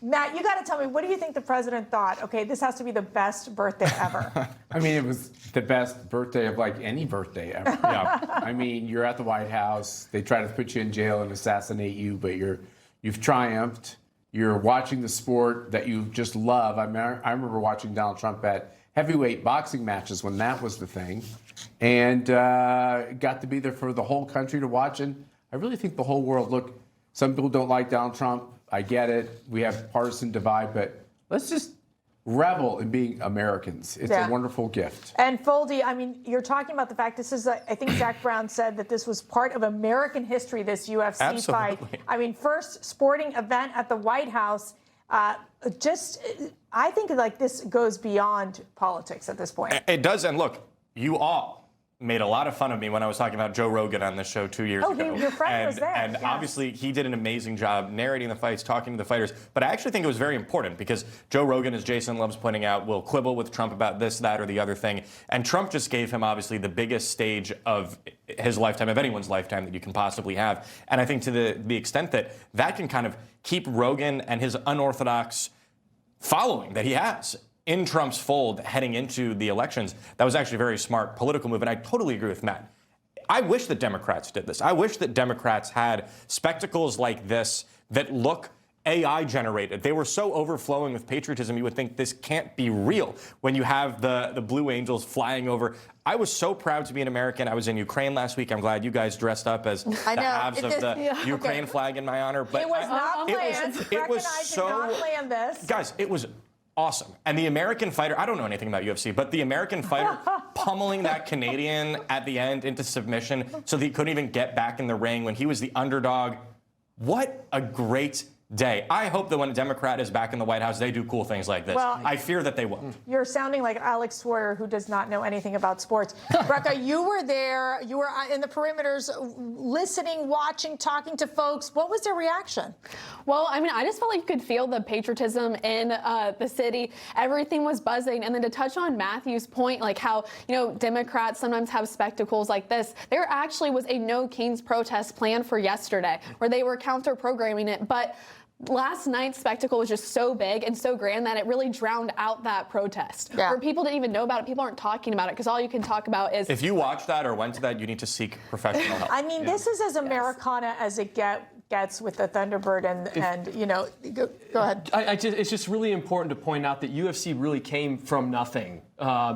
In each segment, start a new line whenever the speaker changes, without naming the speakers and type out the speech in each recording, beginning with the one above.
Matt, you got to tell me, what do you think the president thought? Okay, this has to be the best birthday ever.
I mean, it was the best birthday of like any birthday ever. Yeah. I mean, you're at the White House. They try to put you in jail and assassinate you, but you've triumphed. You're watching the sport that you just love. I mean, I remember watching Donald Trump at heavyweight boxing matches when that was the thing, and got to be there for the whole country to watch. And I really think the whole world, look, some people don't like Donald Trump. I get it. We have partisan divide, but let's just revel in being Americans. It's a wonderful gift.
And Foldy, I mean, you're talking about the fact this is, I think Zach Brown said that this was part of American history, this UFC fight. I mean, first sporting event at the White House. I think like this goes beyond politics at this point.
It does. And look, you all made a lot of fun of me when I was talking about Joe Rogan on this show 2 years ago.
Your friend was there.
And obviously he did an amazing job narrating the fights, talking to the fighters. But I actually think it was very important because Joe Rogan, as Jason loves pointing out, will quibble with Trump about this, that, or the other thing. And Trump just gave him obviously the biggest stage of his lifetime, of anyone's lifetime that you can possibly have. And I think to the extent that that can kind of keep Rogan and his unorthodox following that he has in Trump's fold heading into the elections, that was actually a very smart political move. And I totally agree with Matt. I wish that Democrats did this. I wish that Democrats had spectacles like this that look AI generated. They were so overflowing with patriotism, you would think this can't be real when you have the Blue Angels flying over. I was so proud to be an American. I was in Ukraine last week. I'm glad you guys dressed up as the halves of the Ukraine flag in my honor. But
it was not planned.
It was so,
did not plan this.
Guys, it was awesome. And the American fighter, I don't know anything about UFC, but the American fighter pummeling that Canadian at the end into submission so that he couldn't even get back in the ring when he was the underdog. What a great day. I hope that when a Democrat is back in the White House, they do cool things like this. Well, I fear that they won't.
You're sounding like Alex Sawyer, who does not know anything about sports. Brecca, you were there. You were in the perimeters, listening, watching, talking to folks. What was their reaction?
Well, I mean, I just felt like you could feel the patriotism in the city. Everything was buzzing. And then to touch on Matthew's point, like how, you know, Democrats sometimes have spectacles like this. There actually was a No Kings protest planned for yesterday where they were counter-programming it. But last night's spectacle was just so big and so grand that it really drowned out that protest. Where people didn't even know about it, people aren't talking about it because all you can talk about is...
If you watched that or went to that, you need to seek professional help.
I mean, this is as Americana as it gets with the Thunderbird and you know, go ahead.
It's just really important to point out that UFC really came from nothing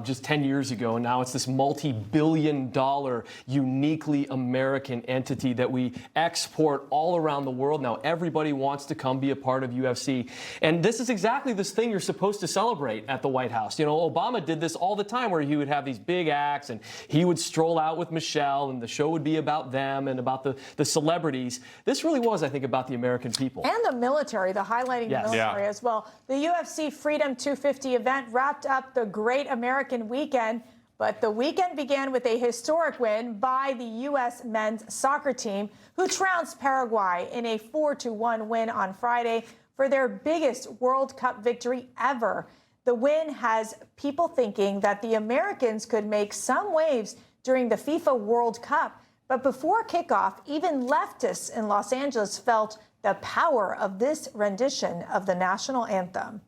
just 10 years ago, and now it's this multi-billion-dollar, uniquely American entity that we export all around the world. Now everybody wants to come be a part of UFC, and this is exactly this thing you're supposed to celebrate at the White House. You know, Obama did this all the time, where he would have these big acts, and he would stroll out with Michelle, and the show would be about them and about the celebrities. This really was, I think, about the American people.
And the military, the highlighting the military as well. The UFC Freedom 250 event wrapped up the Great American Weekend, but the weekend began with a historic win by the U.S. men's soccer team, who trounced Paraguay in a 4-1 win on Friday for their biggest World Cup victory ever. The win has people thinking that the Americans could make some waves during the FIFA World Cup. But before kickoff, even leftists in Los Angeles felt the power of this rendition of the national anthem.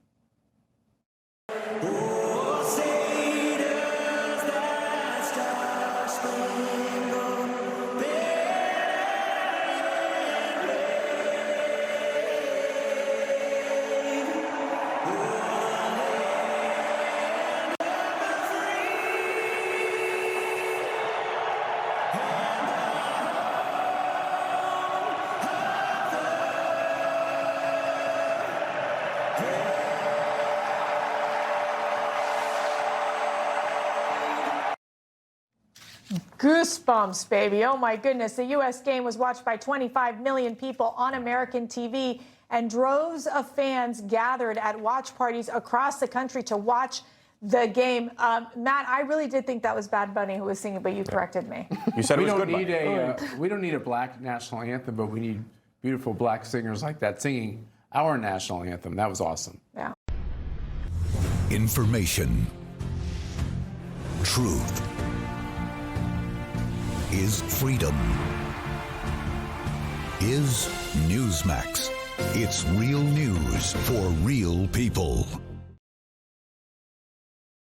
Goosebumps, baby. Oh, my goodness. The U.S. game was watched by 25 million people on American TV, and droves of fans gathered at watch parties across the country to watch the game. Matt, I really did think that was Bad Bunny who was singing, but you corrected me.
You said it was good.
We don't need a black national anthem, but we need beautiful black singers like that singing our national anthem. That was awesome.
Yeah.
Information. Truth is freedom. Is Newsmax. It's real news for real people.